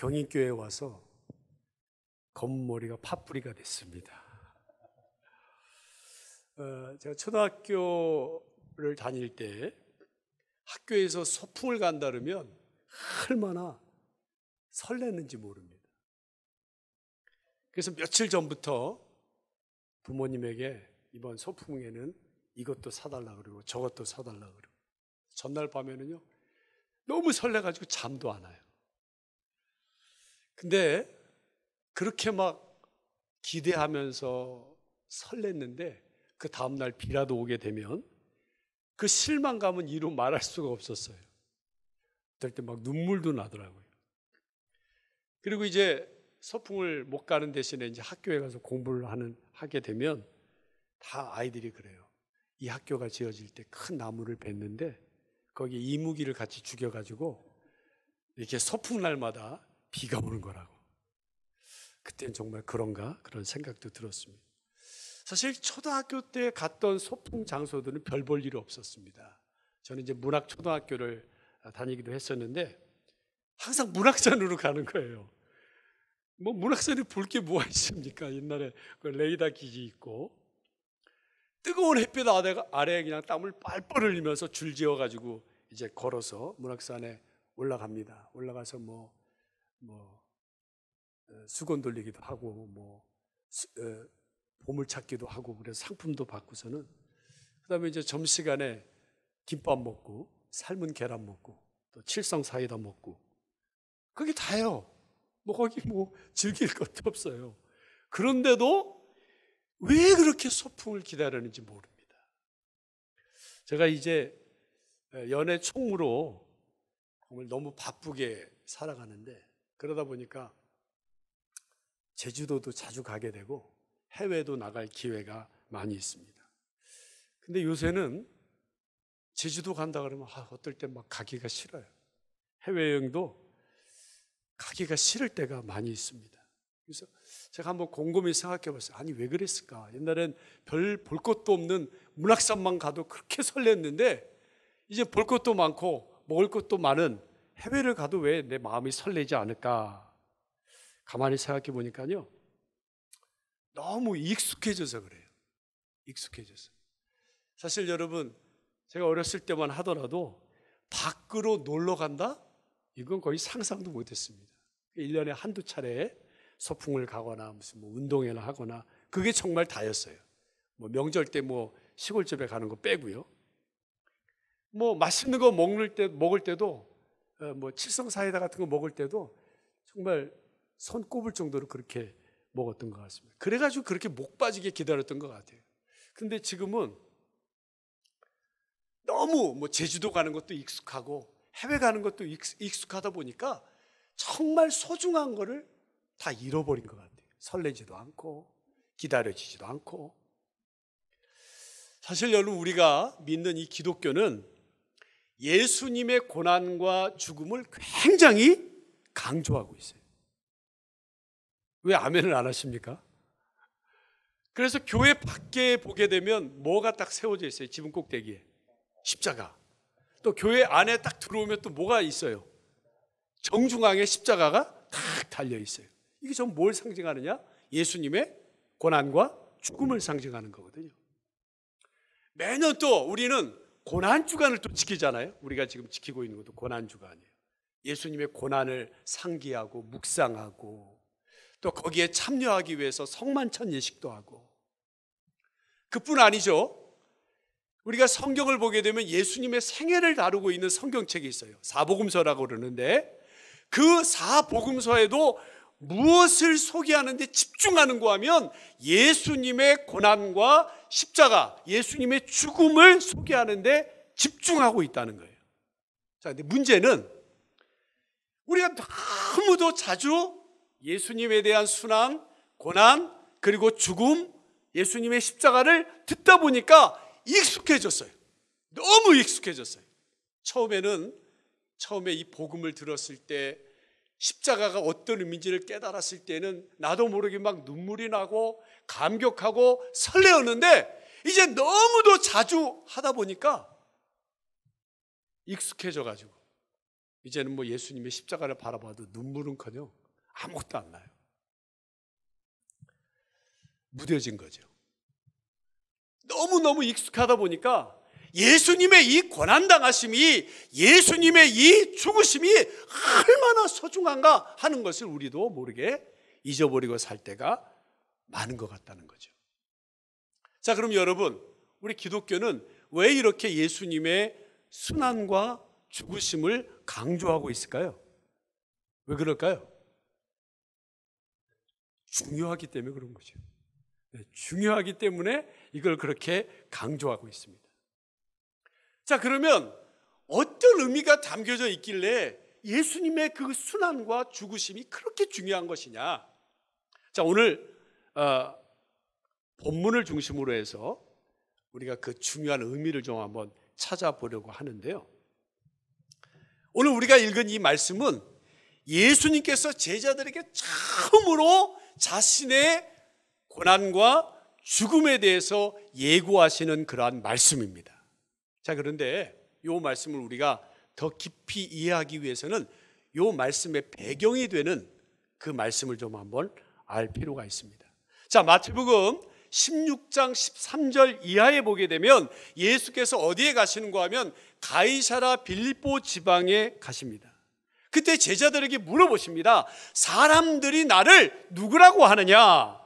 경인교회에 와서 검은 머리가 팥뿌리가 됐습니다. 제가 초등학교를 다닐 때 학교에서 소풍을 간다 그러면 얼마나 설레는지 모릅니다. 그래서 며칠 전부터 부모님에게 이번 소풍에는 이것도 사달라 그러고 저것도 사달라 그러고, 전날 밤에는요 너무 설레가지고 잠도 안 와요. 근데 그렇게 막 기대하면서 설렜는데 그 다음날 비라도 오게 되면 그 실망감은 이루 말할 수가 없었어요. 어떨 때 막 눈물도 나더라고요. 그리고 이제 소풍을 못 가는 대신에 이제 학교에 가서 공부를 하게 되면 다 아이들이 그래요. 이 학교가 지어질 때 큰 나무를 뱄는데 거기에 이무기를 같이 죽여가지고 이렇게 소풍날마다 비가 오는 거라고. 그때는 정말 그런가? 그런 생각도 들었습니다. 사실 초등학교 때 갔던 소풍 장소들은 별 볼 일 없었습니다. 저는 이제 문학초등학교를 다니기도 했었는데 항상 문학산으로 가는 거예요. 뭐 문학산에 볼 게 뭐가 있습니까? 옛날에 그 레이더 기지 있고 뜨거운 햇빛 아래에 그냥 땀을 뻘뻘 흘리면서 줄 지어가지고 이제 걸어서 문학산에 올라갑니다. 올라가서 수건 돌리기도 하고 보물 찾기도 하고 그래서 상품도 받고서는 그다음에 이제 점심시간에 김밥 먹고 삶은 계란 먹고 또 칠성 사이다 먹고 그게 다예요. 거기 즐길 것도 없어요. 그런데도 왜 그렇게 소풍을 기다리는지 모릅니다. 제가 이제 연애 총무로 정말 너무 바쁘게 살아가는데 그러다 보니까 제주도도 자주 가게 되고 해외도 나갈 기회가 많이 있습니다. 근데 요새는 제주도 간다 그러면 어떨 때 막 가기가 싫어요. 해외여행도 가기가 싫을 때가 많이 있습니다. 그래서 제가 한번 곰곰이 생각해 봤어요. 아니 왜 그랬을까? 옛날엔 별 볼 것도 없는 문학산만 가도 그렇게 설렜는데 이제 볼 것도 많고 먹을 것도 많은 해외를 가도 왜 내 마음이 설레지 않을까? 가만히 생각해 보니까요 너무 익숙해져서 그래요. 익숙해져서. 사실 여러분 제가 어렸을 때만 하더라도 밖으로 놀러 간다? 이건 거의 상상도 못했습니다. 1년에 한두 차례 소풍을 가거나 무슨 운동회나 하거나 그게 정말 다였어요. 명절 때 시골집에 가는 거 빼고요. 맛있는 거 먹을 때도 칠성 사이다 같은 거 먹을 때도 정말 손 꼽을 정도로 그렇게 먹었던 것 같습니다. 그래가지고 그렇게 목 빠지게 기다렸던 것 같아요. 근데 지금은 너무 제주도 가는 것도 익숙하고 해외 가는 것도 익숙하다 보니까 정말 소중한 거를 다 잃어버린 것 같아요. 설레지도 않고 기다려지지도 않고. 사실 여러분 우리가 믿는 이 기독교는 예수님의 고난과 죽음을 굉장히 강조하고 있어요. 왜 아멘을 안 하십니까? 그래서 교회 밖에 보게 되면 뭐가 딱 세워져 있어요. 지붕 꼭대기에 십자가. 또 교회 안에 딱 들어오면 또 뭐가 있어요? 정중앙에 십자가가 딱 달려 있어요. 이게 전 뭘 상징하느냐? 예수님의 고난과 죽음을 상징하는 거거든요. 매년 또 우리는 고난주간을 또 지키잖아요. 우리가 지금 지키고 있는 것도 고난주간이에요. 예수님의 고난을 상기하고 묵상하고 또 거기에 참여하기 위해서 성만찬 예식도 하고. 그뿐 아니죠. 우리가 성경을 보게 되면 예수님의 생애를 다루고 있는 성경책이 있어요. 사복음서라고 그러는데 그 사복음서에도 무엇을 소개하는데 집중하는가 하면 예수님의 고난과 십자가, 예수님의 죽음을 소개하는데 집중하고 있다는 거예요. 자, 근데 문제는 우리가 너무도 자주 예수님에 대한 순환, 고난, 그리고 죽음, 예수님의 십자가를 듣다 보니까 익숙해졌어요. 너무 익숙해졌어요. 처음에 이 복음을 들었을 때 십자가가 어떤 의미인지를 깨달았을 때는 나도 모르게 막 눈물이 나고 감격하고 설레었는데 이제 너무도 자주 하다 보니까 익숙해져가지고 이제는 뭐 예수님의 십자가를 바라봐도 눈물은커녕 아무것도 안 나요. 무뎌진 거죠. 너무너무 익숙하다 보니까 예수님의 이 고난당하심이, 예수님의 이 죽으심이 얼마나 소중한가 하는 것을 우리도 모르게 잊어버리고 살 때가 많은 것 같다는 거죠. 자, 그럼 여러분, 우리 기독교는 왜 이렇게 예수님의 순환과 죽으심을 강조하고 있을까요? 왜 그럴까요? 중요하기 때문에 그런 거죠. 중요하기 때문에 이걸 그렇게 강조하고 있습니다. 자, 그러면 어떤 의미가 담겨져 있길래 예수님의 그 순환과 죽으심이 그렇게 중요한 것이냐? 자, 오늘 본문을 중심으로 해서 우리가 그 중요한 의미를 좀 한번 찾아보려고 하는데요. 오늘 우리가 읽은 이 말씀은 예수님께서 제자들에게 처음으로 자신의 고난과 죽음에 대해서 예고하시는 그러한 말씀입니다. 자, 그런데 이 말씀을 우리가 더 깊이 이해하기 위해서는 이 말씀의 배경이 되는 그 말씀을 좀 한번 알 필요가 있습니다. 자, 마태복음 16장 13절 이하에 보게 되면 예수께서 어디에 가시는가 하면 가이사라 빌립보 지방에 가십니다. 그때 제자들에게 물어보십니다. 사람들이 나를 누구라고 하느냐?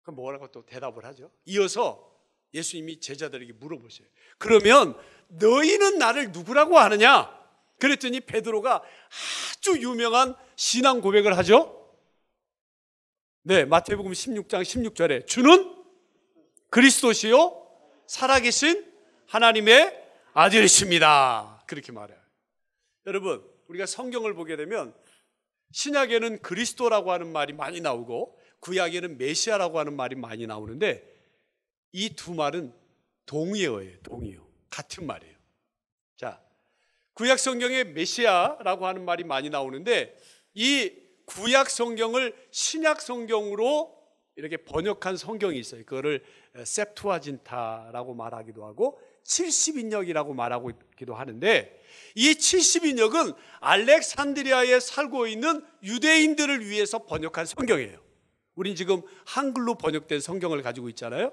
그럼 뭐라고 또 대답을 하죠? 이어서 예수님이 제자들에게 물어보셔요. 그러면 너희는 나를 누구라고 하느냐? 그랬더니 베드로가 아주 유명한 신앙 고백을 하죠. 네, 마태복음 16장 16절에 주는 그리스도시요 살아계신 하나님의 아들이십니다. 그렇게 말해요. 여러분, 우리가 성경을 보게 되면 신약에는 그리스도라고 하는 말이 많이 나오고 구약에는 메시아라고 하는 말이 많이 나오는데 이 두 말은 동의어예요. 동의어. 같은 말이에요. 자, 구약 성경에 메시아라고 하는 말이 많이 나오는데 이 구약 성경을 신약 성경으로 이렇게 번역한 성경이 있어요. 그거를 셉투아진타라고 말하기도 하고 70인역이라고 말하기도 하는데 이 70인역은 알렉산드리아에 살고 있는 유대인들을 위해서 번역한 성경이에요. 우린 지금 한글로 번역된 성경을 가지고 있잖아요.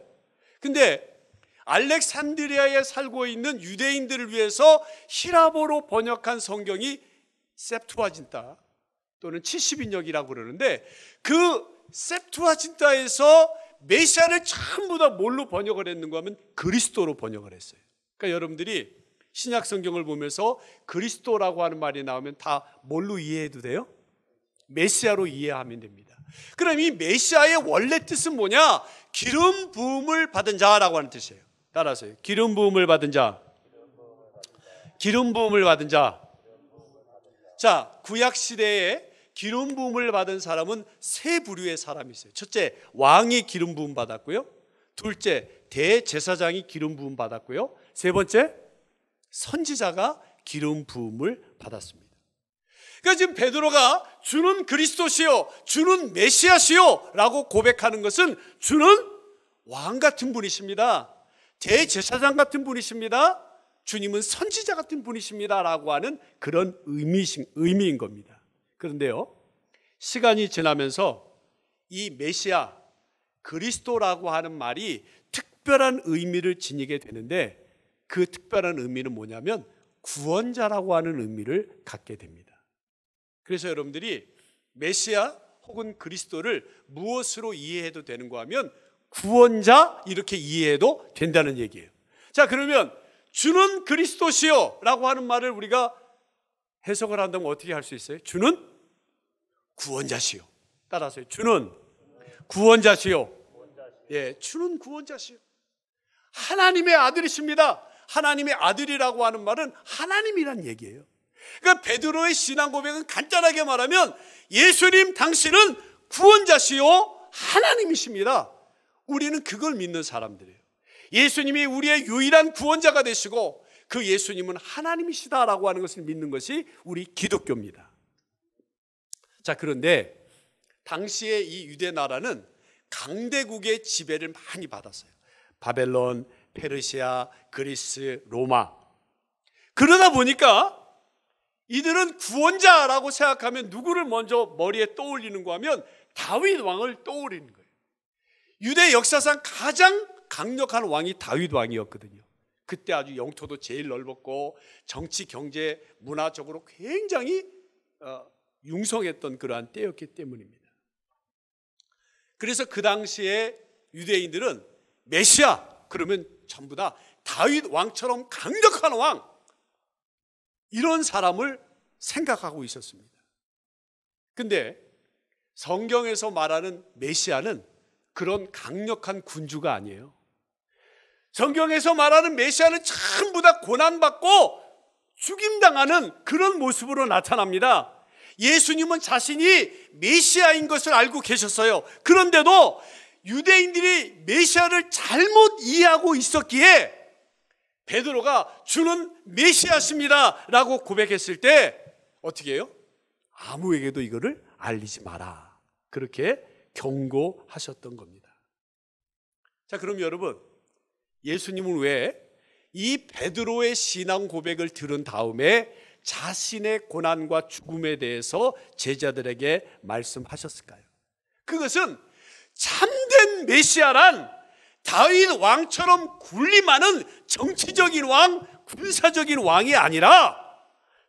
근데 알렉산드리아에 살고 있는 유대인들을 위해서 히라보로 번역한 성경이 셉투아진타 또는 70인역이라고 그러는데 그 셉투아진타에서 메시아를 전부 다 뭘로 번역을 했는가 하면 그리스도로 번역을 했어요. 그러니까 여러분들이 신약 성경을 보면서 그리스도라고 하는 말이 나오면 다 뭘로 이해해도 돼요? 메시아로 이해하면 됩니다. 그럼 이 메시아의 원래 뜻은 뭐냐? 기름 부음을 받은 자라고 하는 뜻이에요. 따라서요. 기름 부음을 받은 자. 기름 부음을 받은 자. 자, 구약 시대에 기름 부음을 받은 사람은 세 부류의 사람이 있어요. 첫째, 왕이 기름 부음 받았고요. 둘째, 대제사장이 기름 부음 받았고요. 세 번째, 선지자가 기름 부음을 받았습니다. 그러니까 지금 베드로가 주는 그리스도시요, 주는 메시아시요 라고 고백하는 것은 주는 왕 같은 분이십니다. 대제사장 같은 분이십니다. 주님은 선지자 같은 분이십니다 라고 하는 그런 의미인 겁니다. 그런데요, 시간이 지나면서 이 메시아, 그리스도라고 하는 말이 특별한 의미를 지니게 되는데 그 특별한 의미는 뭐냐면 구원자라고 하는 의미를 갖게 됩니다. 그래서 여러분들이 메시아 혹은 그리스도를 무엇으로 이해해도 되는가 하면 구원자 이렇게 이해해도 된다는 얘기예요. 자, 그러면 주는 그리스도시요 라고 하는 말을 우리가 해석을 한다면 어떻게 할 수 있어요? 주는 구원자시요. 따라서요. 주는 구원자시요. 예, 주는 구원자시요. 하나님의 아들이십니다. 하나님의 아들이라고 하는 말은 하나님이란 얘기예요. 그러니까 베드로의 신앙 고백은 간단하게 말하면 예수님 당신은 구원자시요 하나님이십니다. 우리는 그걸 믿는 사람들이에요. 예수님이 우리의 유일한 구원자가 되시고 그 예수님은 하나님이시다라고 하는 것을 믿는 것이 우리 기독교입니다. 자, 그런데 당시에 이 유대 나라는 강대국의 지배를 많이 받았어요. 바벨론, 페르시아, 그리스, 로마. 그러다 보니까 이들은 구원자라고 생각하면 누구를 먼저 머리에 떠올리는가 하면 다윗 왕을 떠올리는 거예요. 유대 역사상 가장 강력한 왕이 다윗 왕이었거든요. 그때 아주 영토도 제일 넓었고 정치, 경제, 문화적으로 굉장히 융성했던 그러한 때였기 때문입니다. 그래서 그 당시에 유대인들은 메시아 그러면 전부 다 다윗 왕처럼 강력한 왕, 이런 사람을 생각하고 있었습니다. 근데 성경에서 말하는 메시아는 그런 강력한 군주가 아니에요. 성경에서 말하는 메시아는 전부 다 고난받고 죽임당하는 그런 모습으로 나타납니다. 예수님은 자신이 메시아인 것을 알고 계셨어요. 그런데도 유대인들이 메시아를 잘못 이해하고 있었기에 베드로가 주는 메시아십니다 라고 고백했을 때 어떻게 해요? 아무에게도 이거를 알리지 마라, 그렇게 경고하셨던 겁니다. 자, 그럼 여러분, 예수님은 왜 이 베드로의 신앙 고백을 들은 다음에 자신의 고난과 죽음에 대해서 제자들에게 말씀하셨을까요? 그것은 참된 메시아란 다윗 왕처럼 군림하는 정치적인 왕, 군사적인 왕이 아니라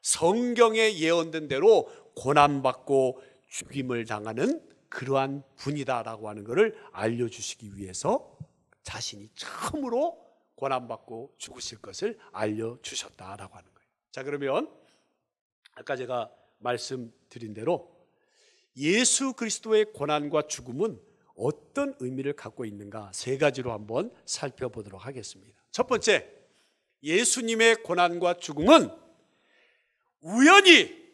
성경에 예언된 대로 고난받고 죽임을 당하는 그러한 분이다라고 하는 것을 알려주시기 위해서 자신이 처음으로 고난받고 죽으실 것을 알려주셨다라고 하는 거예요. 자, 그러면 아까 제가 말씀드린 대로 예수 그리스도의 고난과 죽음은 어떤 의미를 갖고 있는가 세 가지로 한번 살펴보도록 하겠습니다. 첫 번째, 예수님의 고난과 죽음은 우연히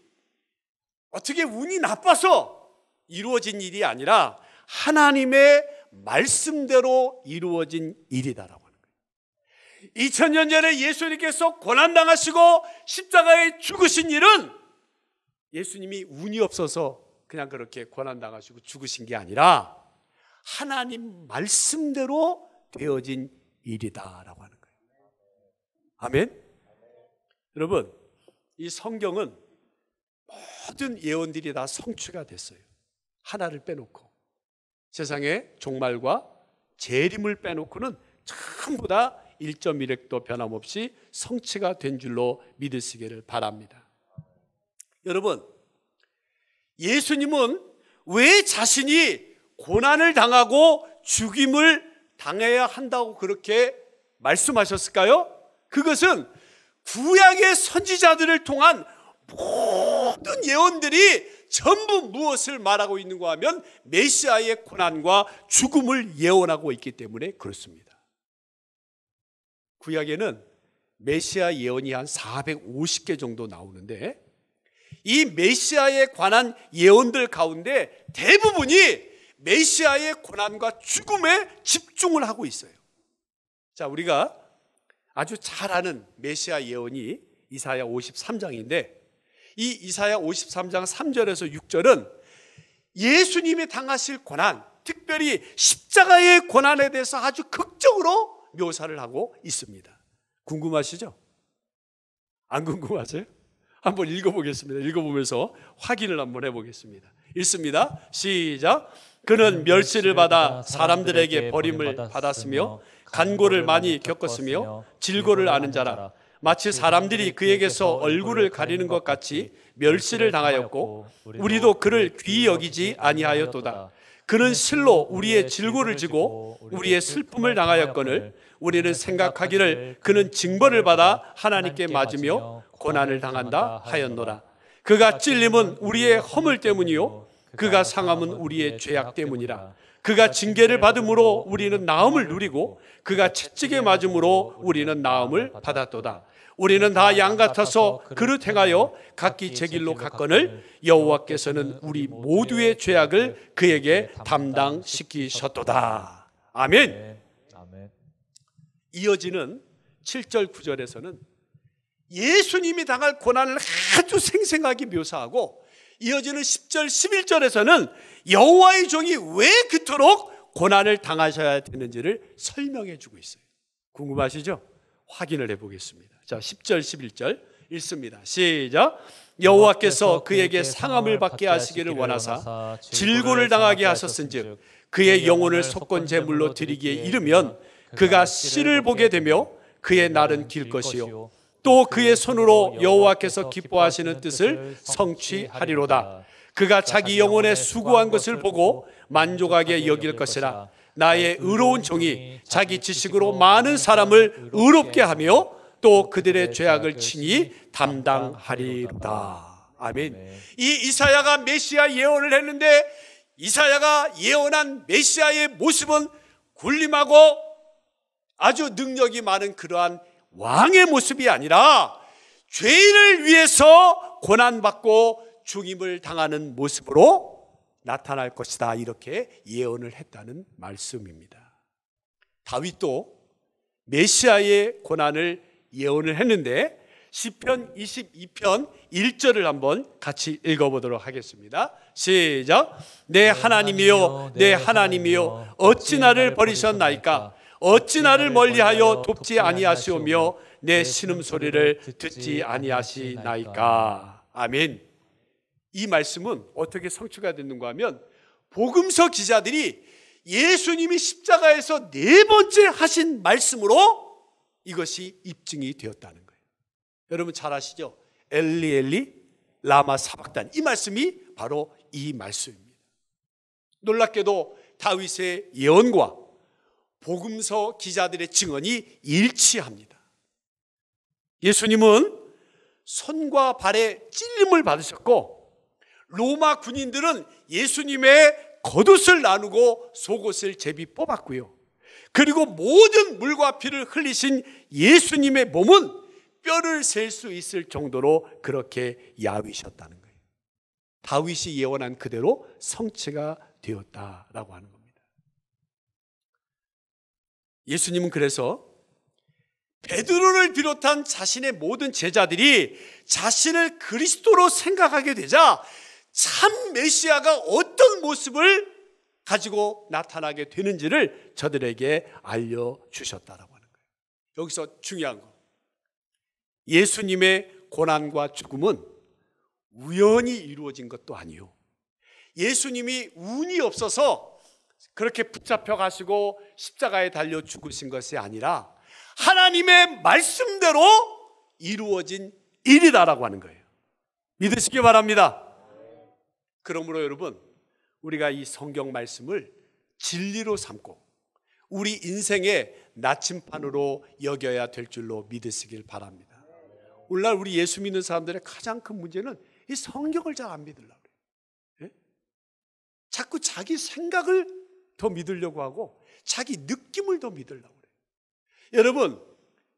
어떻게 운이 나빠서 이루어진 일이 아니라 하나님의 말씀대로 이루어진 일이다라고 하는 거예요. 2000년 전에 예수님께서 고난당하시고 십자가에 죽으신 일은 예수님이 운이 없어서 그냥 그렇게 고난당하시고 죽으신 게 아니라 하나님 말씀대로 되어진 일이다라고 하는 거예요. 아멘. 여러분, 이 성경은 모든 예언들이 다 성취가 됐어요. 하나를 빼놓고 세상의 종말과 재림을 빼놓고는 전부 다 1.1획도 변함없이 성취가 된 줄로 믿으시기를 바랍니다. 여러분, 예수님은 왜 자신이 고난을 당하고 죽임을 당해야 한다고 그렇게 말씀하셨을까요? 그것은 구약의 선지자들을 통한 모든 예언들이 전부 무엇을 말하고 있는가 하면 메시아의 고난과 죽음을 예언하고 있기 때문에 그렇습니다. 구약에는 메시아 예언이 한 450개 정도 나오는데 이 메시아에 관한 예언들 가운데 대부분이 메시아의 고난과 죽음에 집중을 하고 있어요. 자, 우리가 아주 잘 아는 메시아 예언이 이사야 53장인데 이 이사야 53장 3절에서 6절은 예수님이 당하실 고난, 특별히 십자가의 고난에 대해서 아주 극적으로 묘사를 하고 있습니다. 궁금하시죠? 안 궁금하세요? 한번 읽어보겠습니다. 읽어보면서 확인을 한번 해보겠습니다. 읽습니다. 시작. 그는 멸시를 받아 사람들에게 버림을 받았으며 간고를 많이 겪었으며 질고를 아는 자라. 마치 사람들이 그에게서 얼굴을 가리는 것 같이 멸시를 당하였고 우리도 그를 귀히 여기지 아니하였도다. 그는 실로 우리의 질고를 지고 우리의 슬픔을 당하였거늘 우리는 생각하기를 그는 징벌을 받아 하나님께 맞으며 고난을 당한다 하였노라. 그가 찔림은 우리의 허물 때문이요 그가 상함은 우리의 죄악 때문이라. 그가 징계를 받음으로 우리는 나음을 누리고 그가 채찍에 맞음으로 우리는 나음을 받았도다. 우리는 다 양 같아서 그릇 행하여 각기 제 길로 갔거늘 여호와께서는 우리 모두의 죄악을 그에게 담당시키셨도다. 아멘. 이어지는 7절 9절에서는 예수님이 당할 고난을 아주 생생하게 묘사하고 이어지는 10절 11절에서는 여호와의 종이 왜 그토록 고난을 당하셔야 되는지를 설명해 주고 있어요. 궁금하시죠? 확인을 해보겠습니다. 자, 10절 11절 읽습니다. 시작. 여호와께서 그에게 상함을 받게 하시기를 원하사 질고를 당하게 하셨은즉 그의 영혼을 속건 제물로 드리기에 이르면 그가 씨를 보게 되며 그의 날은 길 것이요 또 그의 손으로 여호와께서 기뻐하시는 뜻을 성취하리로다. 그가 자기 영혼에 수고한 것을 보고 만족하게 여길 것이라. 나의 의로운 종이 자기 지식으로 많은 사람을 의롭게 하며 또 그들의 죄악을 친히 담당하리로다. 아멘. 이 이사야가 메시아 예언을 했는데 이사야가 예언한 메시아의 모습은 군림하고 아주 능력이 많은 그러한 왕의 모습이 아니라 죄인을 위해서 고난받고 죽임을 당하는 모습으로 나타날 것이다. 이렇게 예언을 했다는 말씀입니다. 다윗도 메시아의 고난을 예언을 했는데 시편 22편 1절을 한번 같이 읽어보도록 하겠습니다. 시작. 내 하나님이여 내 하나님이여 어찌 나를 버리셨나이까. 어찌 나를 멀리하여 돕지 아니하시오며 내 신음소리를 듣지 아니하시나이까. 아멘. 이 말씀은 어떻게 성취가 됐는가 하면 복음서 기자들이 예수님이 십자가에서 네 번째 하신 말씀으로 이것이 입증이 되었다는 거예요. 여러분 잘 아시죠? 엘리 엘리 라마 사박단, 이 말씀이 바로 이 말씀입니다. 놀랍게도 다윗의 예언과 복음서 기자들의 증언이 일치합니다. 예수님은 손과 발에 찔림을 받으셨고 로마 군인들은 예수님의 겉옷을 나누고 속옷을 제비 뽑았고요. 그리고 모든 물과 피를 흘리신 예수님의 몸은 뼈를 셀 수 있을 정도로 그렇게 야위셨다는 거예요. 다윗이 예언한 그대로 성취가 되었다라고 하는 겁니다. 예수님은 그래서 베드로를 비롯한 자신의 모든 제자들이 자신을 그리스도로 생각하게 되자 참 메시아가 어떤 모습을 가지고 나타나게 되는지를 저들에게 알려주셨다라고 하는 거예요. 여기서 중요한 거, 예수님의 고난과 죽음은 우연히 이루어진 것도 아니요, 예수님이 운이 없어서 그렇게 붙잡혀 가시고 십자가에 달려 죽으신 것이 아니라 하나님의 말씀대로 이루어진 일이다라고 하는 거예요. 믿으시기 바랍니다. 그러므로 여러분, 우리가 이 성경 말씀을 진리로 삼고 우리 인생의 나침판으로 여겨야 될 줄로 믿으시길 바랍니다. 오늘날 우리 예수 믿는 사람들의 가장 큰 문제는 이 성경을 잘 안 믿으려고 그래요. 자꾸 자기 생각을 더 믿으려고 하고 자기 느낌을 더 믿으려고 그래요. 여러분,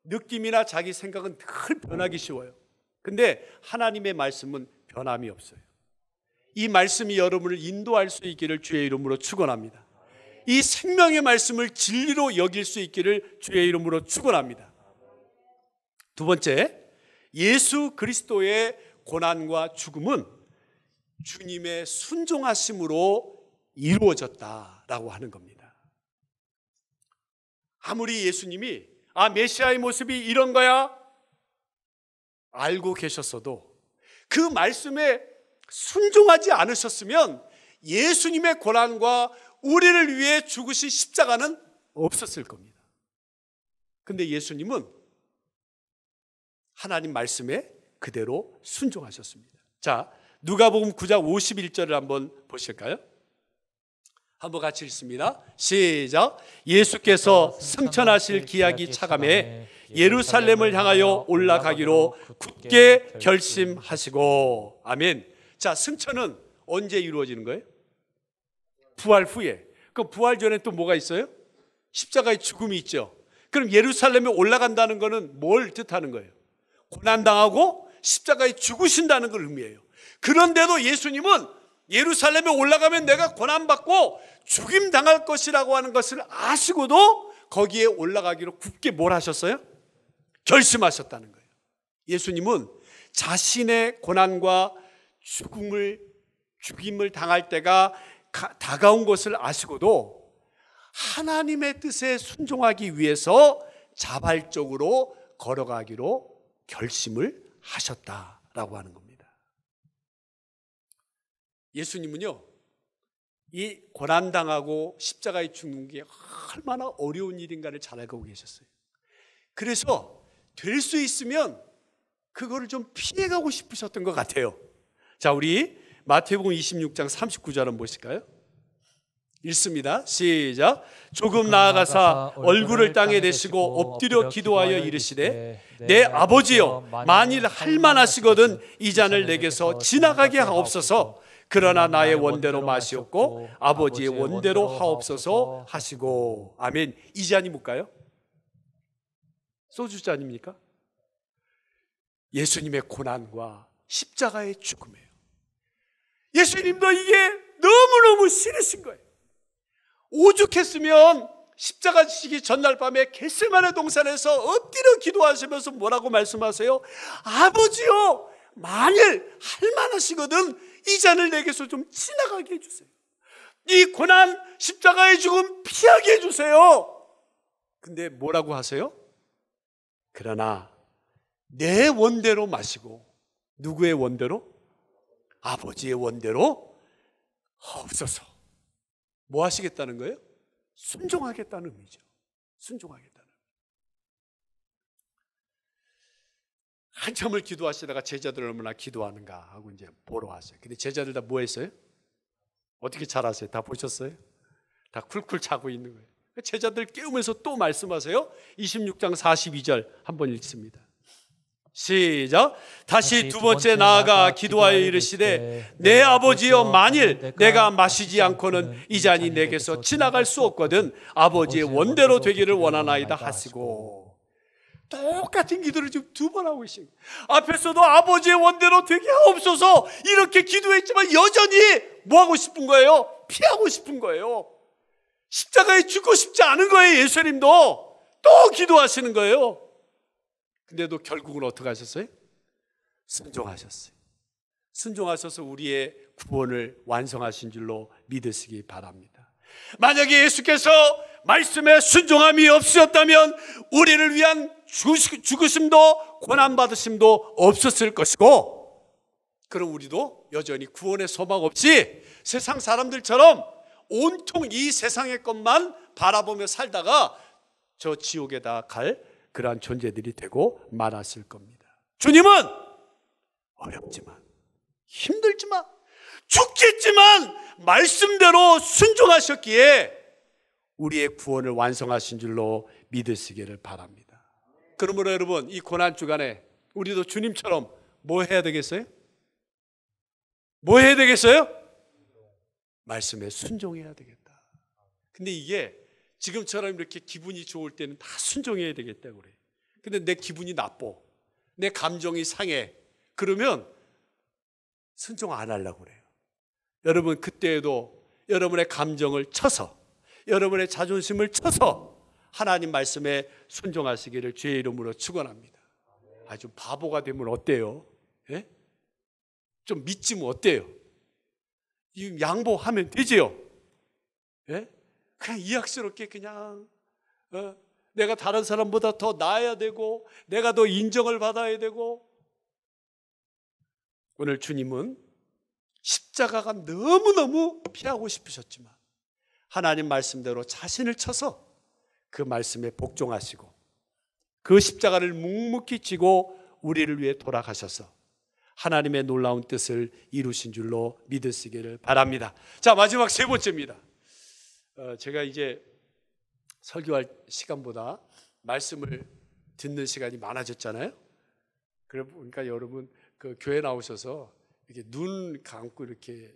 느낌이나 자기 생각은 늘 변하기 쉬워요. 근데 하나님의 말씀은 변함이 없어요. 이 말씀이 여러분을 인도할 수 있기를 주의 이름으로 축원합니다. 이 생명의 말씀을 진리로 여길 수 있기를 주의 이름으로 축원합니다. 두 번째, 예수 그리스도의 고난과 죽음은 주님의 순종하심으로 이루어졌다라고 하는 겁니다. 아무리 예수님이 메시아의 모습이 이런 거야 알고 계셨어도 그 말씀에 순종하지 않으셨으면 예수님의 고난과 우리를 위해 죽으신 십자가는 없었을 겁니다. 근데 예수님은 하나님 말씀에 그대로 순종하셨습니다. 자, 누가복음 9장 51절을 한번 보실까요? 한번 같이 읽습니다. 시작. 예수께서 승천하실 기약이 차감해 예루살렘을 향하여 올라가기로 굳게 결심하시고. 아멘. 자, 승천은 언제 이루어지는 거예요? 부활 후에. 그 부활 전에 또 뭐가 있어요? 십자가의 죽음이 있죠. 그럼 예루살렘에 올라간다는 것은 뭘 뜻하는 거예요? 고난당하고 십자가에 죽으신다는 걸 의미해요. 그런데도 예수님은 예루살렘에 올라가면 내가 고난받고 죽임당할 것이라고 하는 것을 아시고도 거기에 올라가기로 굳게 뭘 하셨어요? 결심하셨다는 거예요. 예수님은 자신의 고난과 죽임을 당할 때가 다가온 것을 아시고도 하나님의 뜻에 순종하기 위해서 자발적으로 걸어가기로 결심을 하셨다라고 하는 겁니다. 예수님은요, 이 고난당하고 십자가에 죽는 게 얼마나 어려운 일인가를 잘 알고 계셨어요. 그래서 될 수 있으면 그거를 좀 피해가고 싶으셨던 것 같아요. 자, 우리 마태복음 26장 39절 한번 보실까요? 읽습니다. 시작. 조금 나아가사 얼굴을 땅에 대시고 엎드려 기도하여 이르시되 내 아버지여, 만일 할만하시거든 이 잔을 내게서 지나가게 하옵소서. 그러나 나의 원대로 마시옵고 아버지의 원대로 하옵소서 하시고. 아멘. 이 잔이 뭘까요? 소주 잔입니까? 예수님의 고난과 십자가의 죽음이에요. 예수님도 이게 너무너무 싫으신 거예요. 오죽했으면 십자가 지시기 전날 밤에 겟세마네 동산에서 엎드려 기도하시면서 뭐라고 말씀하세요? 아버지요, 만일 할만하시거든 이 잔을 내게서 좀 지나가게 해주세요. 이 고난 십자가의 죽음 피하게 해주세요. 근데 뭐라고 하세요? 그러나 내 원대로 마시고, 누구의 원대로? 아버지의 원대로 하옵소서. 뭐 하시겠다는 거예요? 순종하겠다는 의미죠. 순종하겠다는. 한참을 기도하시다가 제자들 얼마나 기도하는가 하고 이제 보러 왔어요. 근데 제자들 다 뭐 했어요? 어떻게 잘 아세요? 다 보셨어요? 다 쿨쿨 자고 있는 거예요. 제자들 깨우면서 또 말씀하세요. 26장 42절 한번 읽습니다. 시작. 다시 두 번째 나아가 기도하여 이르시되 내 아버지여, 만일 내가 마시지 않고는 이 잔이 내게서 지나갈 수 없거든 아버지의 원대로 되기를 원하나이다 하시고. 똑같은 기도를 지금 두 번 하고 계신 거예요. 앞에서도 아버지의 원대로 되게 하옵소서 이렇게 기도했지만 여전히 뭐 하고 싶은 거예요? 피하고 싶은 거예요. 십자가에 죽고 싶지 않은 거예요. 예수님도 또 기도하시는 거예요. 근데도 결국은 어떻게 하셨어요? 순종하셨어요. 순종하셔서 우리의 구원을 완성하신 줄로 믿으시기 바랍니다. 만약에 예수께서 말씀에 순종함이 없으셨다면 우리를 위한 죽으심도 고난받으심도 없었을 것이고, 그럼 우리도 여전히 구원의 소망 없이 세상 사람들처럼 온통 이 세상의 것만 바라보며 살다가 저 지옥에다 갈 그러한 존재들이 되고 말았을 겁니다. 주님은 어렵지만, 힘들지만, 죽겠지만 말씀대로 순종하셨기에 우리의 구원을 완성하신 줄로 믿으시기를 바랍니다. 그러므로 여러분, 이 고난 주간에 우리도 주님처럼 뭐 해야 되겠어요? 뭐 해야 되겠어요? 말씀에 순종해야 되겠다. 근데 이게 지금처럼 이렇게 기분이 좋을 때는 다 순종해야 되겠다 그래. 근데 내 기분이 나빠, 내 감정이 상해, 그러면 순종 안 하려고 그래요. 여러분, 그때에도 여러분의 감정을 쳐서, 여러분의 자존심을 쳐서 하나님 말씀에 순종하시기를 주의 이름으로 축원합니다. 아주 바보가 되면 어때요? 예? 좀 믿지면 어때요? 양보하면 되지요. 예? 그냥 이악스럽게 그냥 내가 다른 사람보다 더 나아야 되고 내가 더 인정을 받아야 되고. 오늘 주님은 십자가가 너무너무 피하고 싶으셨지만 하나님 말씀대로 자신을 쳐서 그 말씀에 복종하시고 그 십자가를 묵묵히 지고 우리를 위해 돌아가셔서 하나님의 놀라운 뜻을 이루신 줄로 믿으시기를 바랍니다. 자, 마지막 세 번째입니다. 제가 이제 설교할 시간보다 말씀을 듣는 시간이 많아졌잖아요. 그러니까 여러분 그 교회 나오셔서 이렇게 눈 감고 이렇게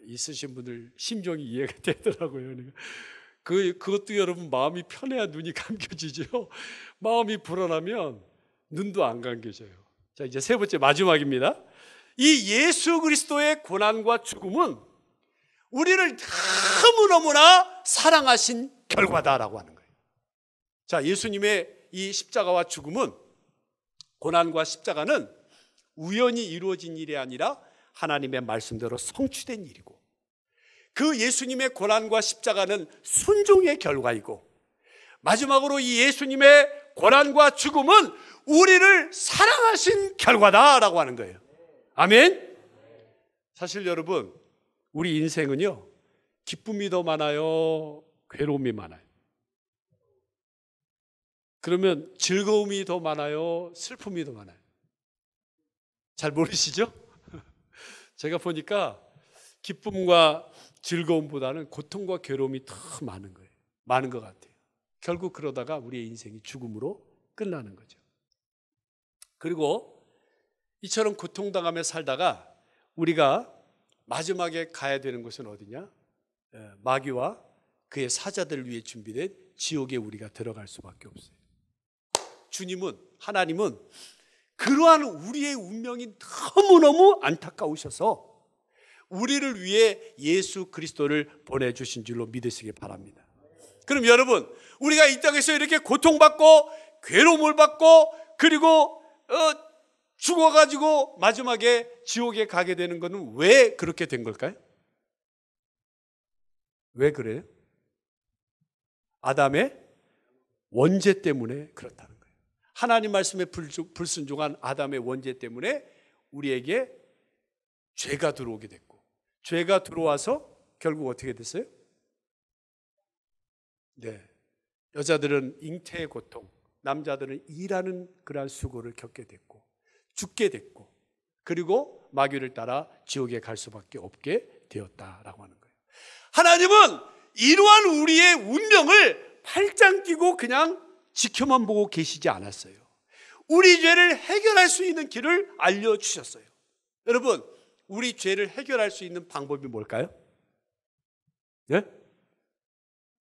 있으신 분들 심정이 이해가 되더라고요. 그것도 여러분 마음이 편해야 눈이 감겨지죠. 마음이 불안하면 눈도 안 감겨져요. 자, 이제 세 번째 마지막입니다. 이 예수 그리스도의 고난과 죽음은 우리를 너무너무나 사랑하신 결과다라고 하는 거예요. 자, 예수님의 이 십자가와 죽음은, 고난과 십자가는 우연히 이루어진 일이 아니라 하나님의 말씀대로 성취된 일이고, 그 예수님의 고난과 십자가는 순종의 결과이고, 마지막으로 이 예수님의 고난과 죽음은 우리를 사랑하신 결과다라고 하는 거예요. 아멘. 사실 여러분, 우리 인생은요, 기쁨이 더 많아요, 괴로움이 많아요? 그러면 즐거움이 더 많아요, 슬픔이 더 많아요? 잘 모르시죠? 제가 보니까 기쁨과 즐거움보다는 고통과 괴로움이 더 많은 거예요. 많은 것 같아요. 결국 그러다가 우리의 인생이 죽음으로 끝나는 거죠. 그리고 이처럼 고통당하며 살다가 우리가 마지막에 가야 되는 곳은 어디냐? 마귀와 그의 사자들을 위해 준비된 지옥에 우리가 들어갈 수밖에 없어요. 주님은, 하나님은 그러한 우리의 운명이 너무너무 안타까우셔서 우리를 위해 예수 그리스도를 보내주신 줄로 믿으시기 바랍니다. 그럼 여러분, 우리가 이 땅에서 이렇게 고통받고 괴로움을 받고 그리고 죽어가지고 마지막에 지옥에 가게 되는 것은 왜 그렇게 된 걸까요? 왜 그래요? 아담의 원죄 때문에 그렇다는 거예요. 하나님 말씀에 불순종한 아담의 원죄 때문에 우리에게 죄가 들어오게 됐고, 죄가 들어와서 결국 어떻게 됐어요? 네, 여자들은 잉태의 고통, 남자들은 일하는 그러한 수고를 겪게 됐고 죽게 됐고, 그리고 마귀를 따라 지옥에 갈 수밖에 없게 되었다라고 하는 거예요. 하나님은 이러한 우리의 운명을 팔짱 끼고 그냥 지켜만 보고 계시지 않았어요. 우리 죄를 해결할 수 있는 길을 알려주셨어요. 여러분, 우리 죄를 해결할 수 있는 방법이 뭘까요? 예?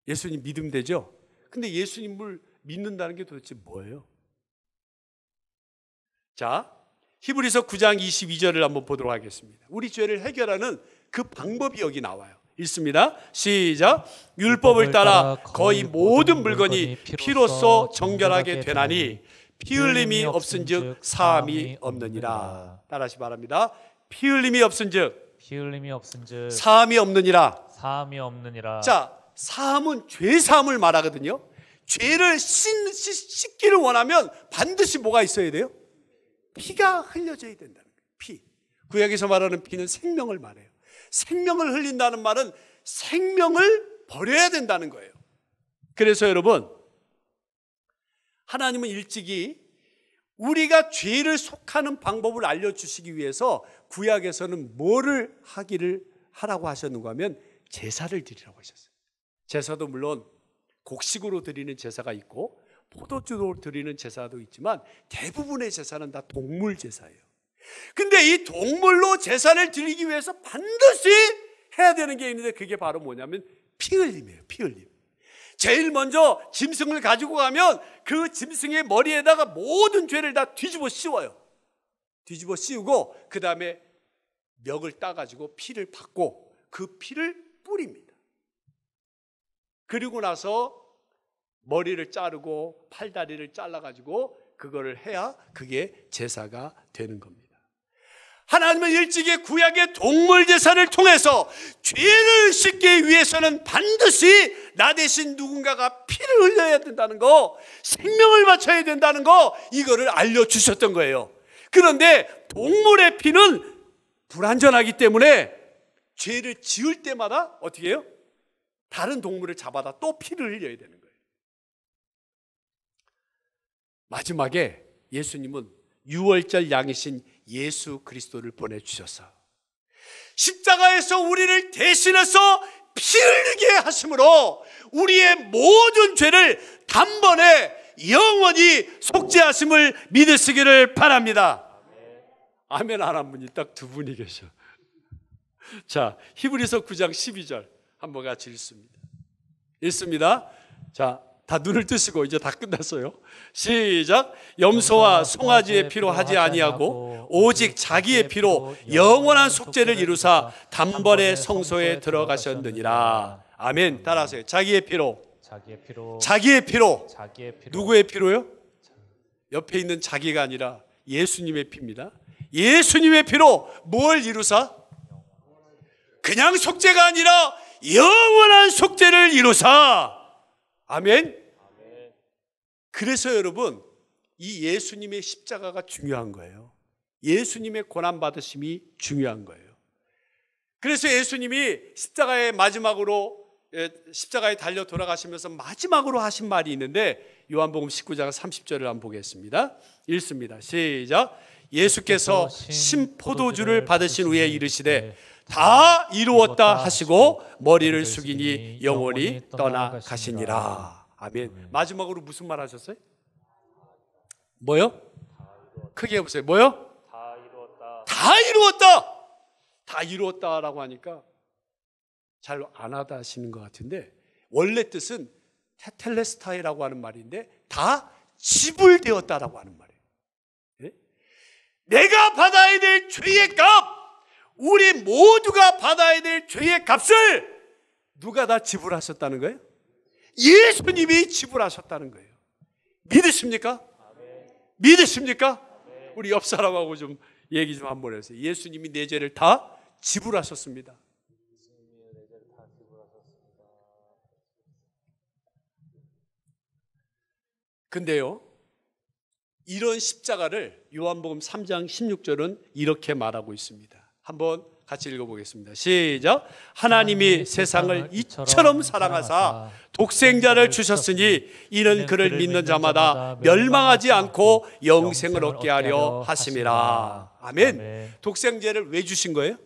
예수님 믿으면 되죠? 근데 예수님을 믿는다는 게 도대체 뭐예요? 자, 히브리서 9장 22절을 한번 보도록 하겠습니다. 우리 죄를 해결하는 그 방법이 여기 나와요. 읽습니다. 시작. 율법을 따라 거의 모든 물건이 피로써 정결하게 되나니 피 흘림이 없은즉 사함이 없느니라. 따라하시 바랍니다. 피 흘림이 없은즉 사함이 없느니라. 자, 사함은 죄 사함을 말하거든요. 죄를 씻기를 원하면 반드시 뭐가 있어야 돼요? 피가 흘려져야 된다는 거예요. 피. 구약에서 말하는 피는 생명을 말해요. 생명을 흘린다는 말은 생명을 버려야 된다는 거예요. 그래서 여러분, 하나님은 일찍이 우리가 죄를 속하는 방법을 알려주시기 위해서 구약에서는 뭐를 하라고 하셨는가 하면 제사를 드리라고 하셨어요. 제사도 물론 곡식으로 드리는 제사가 있고 포도주로 드리는 제사도 있지만 대부분의 제사는 다 동물 제사예요. 근데 이 동물로 제사를 드리기 위해서 반드시 해야 되는 게 있는데 그게 바로 뭐냐면 피 흘림이에요. 피 흘림. 제일 먼저 짐승을 가지고 가면 그 짐승의 머리에다가 모든 죄를 다 뒤집어 씌워요. 뒤집어 씌우고 그 다음에 멱을 따가지고 피를 받고 그 피를 뿌립니다. 그리고 나서 머리를 자르고 팔다리를 잘라가지고 그거를 해야 그게 제사가 되는 겁니다. 하나님은 일찍이 구약의 동물 제사를 통해서 죄를 씻기 위해서는 반드시 나 대신 누군가가 피를 흘려야 된다는 거, 생명을 바쳐야 된다는 거, 이거를 알려주셨던 거예요. 그런데 동물의 피는 불완전하기 때문에 죄를 지을 때마다 어떻게 해요? 다른 동물을 잡아다 또 피를 흘려야 되는 거예요. 마지막에 예수님은 유월절 양이신 예수 그리스도를 보내주셔서 십자가에서 우리를 대신해서 피 흘리게 하심으로 우리의 모든 죄를 단번에 영원히 속죄하심을 믿으시기를 바랍니다. 아멘 안 한 분이 딱 두 분이 계셔. 자, 히브리서 9장 12절 한번 같이 읽습니다. 자, 다 눈을 뜨시고 이제 다 끝났어요. 시작. 염소와 송아지의 피로 하지 아니하고 오직 자기의 피로 영원한 속죄를 이루사 단번에 성소에 들어가셨느니라. 아멘. 따라하세요. 자기의 피로. 자기의 피로. 누구의 피로요? 옆에 있는 자기가 아니라 예수님의 피입니다. 예수님의 피로 뭘 이루사? 그냥 속죄가 아니라 영원한 속죄를 이루사. 아멘. 그래서 여러분, 이 예수님의 십자가가 중요한 거예요. 예수님의 고난받으심이 중요한 거예요. 그래서 예수님이 십자가에 달려 돌아가시면서 마지막으로 하신 말이 있는데, 요한복음 19장 30절을 한번 보겠습니다. 읽습니다. 시작. 예수께서 신포도주를 받으신 후에 이르시되 다 이루었다 하시고 머리를 숙이니 영원히 떠나가시니라. 아멘. 마지막으로 무슨 말 하셨어요? 뭐요? 크게 해보세요. 뭐요? 다 이루었다. 다 이루었다. 다 이루었다라고 하니까 잘 안 하다 하시는 것 같은데, 원래 뜻은 테텔레스타이라고 하는 말인데 다 지불되었다라고 하는 말이에요. 네? 내가 받아야 될 죄의 값, 우리 모두가 받아야 될 죄의 값을 누가 다 지불하셨다는 거예요? 예수님이 지불하셨다는 거예요. 믿으십니까? 믿으십니까? 우리 옆 사람하고 좀 얘기 좀 한번 해주세요. 예수님이 내 죄를 다 지불하셨습니다. 근데요, 이런 십자가를 요한복음 3장 16절은 이렇게 말하고 있습니다. 한번 같이 읽어보겠습니다. 시작. 하나님이 세상을 이처럼 사랑하사 독생자를 주셨으니 이는 그를 믿는 자마다 멸망하지 않고 영생을 얻게 하려 하심이라. 아멘. 독생자를 왜 주신 거예요?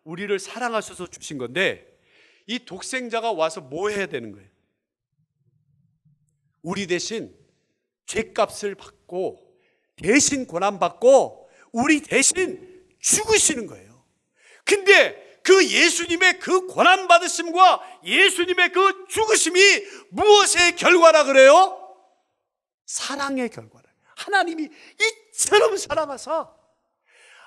우리를 사랑하셔서 주신 건데, 이 독생자가 와서 뭐 해야 되는 거예요? 우리 대신 죄값을 받고 대신 고난받고 우리 대신 죽으시는 거예요. 근데 그 예수님의 그 고난받으심과 예수님의 그 죽으심이 무엇의 결과라 그래요? 사랑의 결과라. 하나님이 이처럼 사랑하사,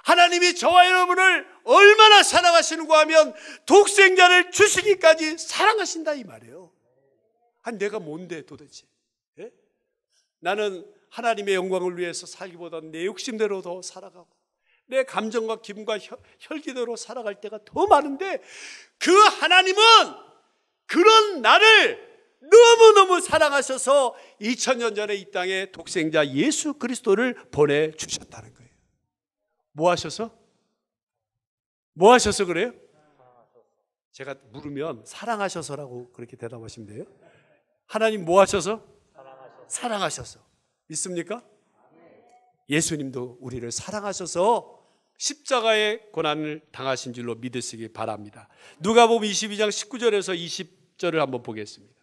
하나님이 저와 여러분을 얼마나 사랑하시는가 하면 독생자를 주시기까지 사랑하신다 이 말이에요. 아니 내가 뭔데 도대체? 예? 나는 하나님의 영광을 위해서 살기보다 내 욕심대로 더 살아가고 내 감정과 기분과 혈기대로 살아갈 때가 더 많은데, 그 하나님은 그런 나를 너무너무 사랑하셔서 2000년 전에 이 땅에 독생자 예수 그리스도를 보내주셨다는 거예요. 뭐 하셔서? 뭐 하셔서 그래요? 제가 물으면 사랑하셔서라고 그렇게 대답하시면 돼요. 하나님 뭐 하셔서? 사랑하셔서. 믿습니까? 예수님도 우리를 사랑하셔서 십자가의 고난을 당하신 줄로 믿으시기 바랍니다. 누가복음 22장 19절에서 20절을 한번 보겠습니다.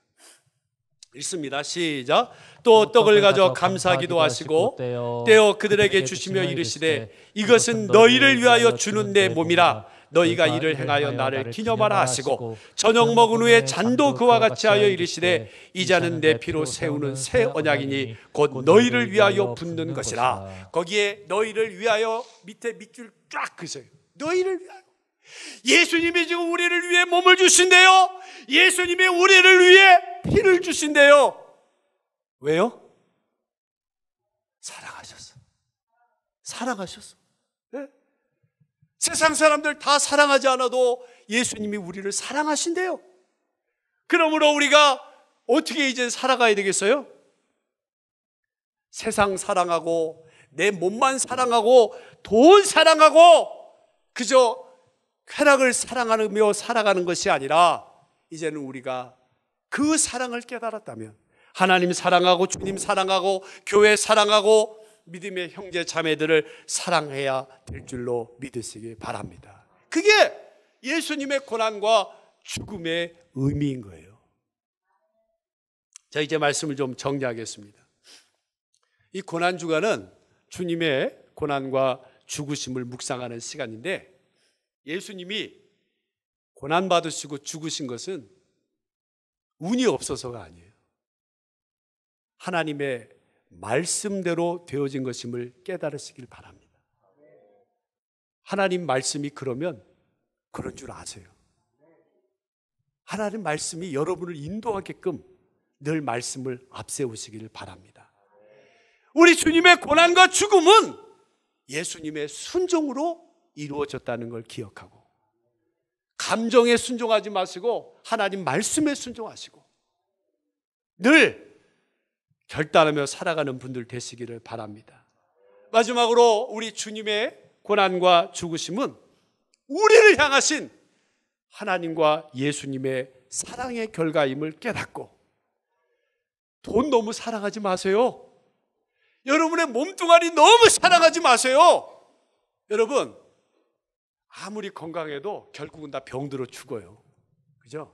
읽습니다. 시작. 또 떡을 가져 감사기도 하시고 떼어 그들에게 주시며 이르시되 이것은 너희를 위하여 주는 내 몸이라. 너희가 이를 행하여 나를 기념하라 하시고 저녁 먹은 후에 잔도 그와 같이 하여 이르시되 이 잔은 내 피로 세우는 새 언약이니 곧 너희를 위하여 붓는 것이라. 거기에 너희를 위하여 밑에 밑줄 쫙 그으세요. 너희를 위하여. 예수님이 지금 우리를 위해 몸을 주신대요. 예수님이 우리를 위해 피를 주신대요. 왜요? 사랑하셨어. 사랑하셨어. 네? 세상 사람들 다 사랑하지 않아도 예수님이 우리를 사랑하신대요. 그러므로 우리가 어떻게 이제 살아가야 되겠어요? 세상 사랑하고 내 몸만 사랑하고 돈 사랑하고 그저 쾌락을 사랑하며 살아가는 것이 아니라, 이제는 우리가 그 사랑을 깨달았다면 하나님 사랑하고 주님 사랑하고 교회 사랑하고 믿음의 형제 자매들을 사랑해야 될 줄로 믿으시기 바랍니다. 그게 예수님의 고난과 죽음의 의미인 거예요. 자, 이제 말씀을 좀 정리하겠습니다. 이 고난주간은 주님의 고난과 죽으심을 묵상하는 시간인데, 예수님이 고난받으시고 죽으신 것은 운이 없어서가 아니에요. 하나님의 말씀대로 되어진 것임을 깨달으시길 바랍니다. 하나님 말씀이 그러면 그런 줄 아세요. 하나님 말씀이 여러분을 인도하게끔 늘 말씀을 앞세우시길 바랍니다. 우리 주님의 고난과 죽음은 예수님의 순종으로 이루어졌다는 걸 기억하고, 감정에 순종하지 마시고 하나님 말씀에 순종하시고, 늘 결단하며 살아가는 분들 되시기를 바랍니다. 마지막으로 우리 주님의 고난과 죽으심은 우리를 향하신 하나님과 예수님의 사랑의 결과임을 깨닫고 돈 너무 사랑하지 마세요. 여러분의 몸뚱아리 너무 사랑하지 마세요. 여러분, 아무리 건강해도 결국은 다 병들어 죽어요. 그죠?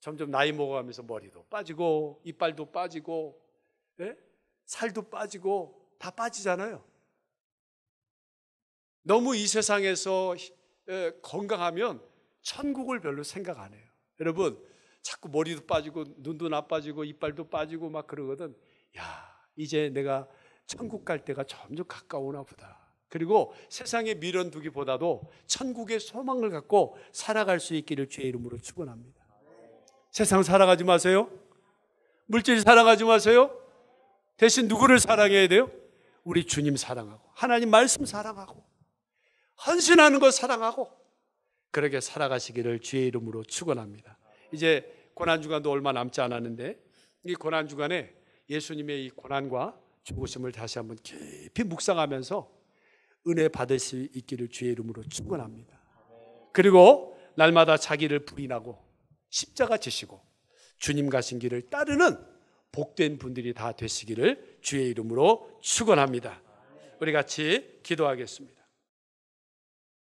점점 나이 먹어가면서 머리도 빠지고 이빨도 빠지고 살도 빠지고 다 빠지잖아요. 너무 이 세상에서 건강하면 천국을 별로 생각 안 해요. 여러분, 자꾸 머리도 빠지고 눈도 나빠지고 이빨도 빠지고 막 그러거든. 야, 이제 내가 천국 갈 때가 점점 가까우나 보다. 그리고 세상에 미련 두기보다도 천국의 소망을 갖고 살아갈 수 있기를 주의 이름으로 축원합니다. 세상 사랑하지 마세요. 물질 사랑하지 마세요. 대신 누구를 사랑해야 돼요? 우리 주님 사랑하고 하나님 말씀 사랑하고 헌신하는 것 사랑하고 그렇게 살아가시기를 주의 이름으로 축원합니다. 이제 고난주간도 얼마 남지 않았는데 이 고난주간에 예수님의 이 고난과 죽으심을 다시 한번 깊이 묵상하면서 은혜 받을 수 있기를 주의 이름으로 축원합니다. 그리고 날마다 자기를 부인하고 십자가 지시고 주님 가신 길을 따르는 복된 분들이 다 되시기를 주의 이름으로 축원합니다. 우리 같이 기도하겠습니다.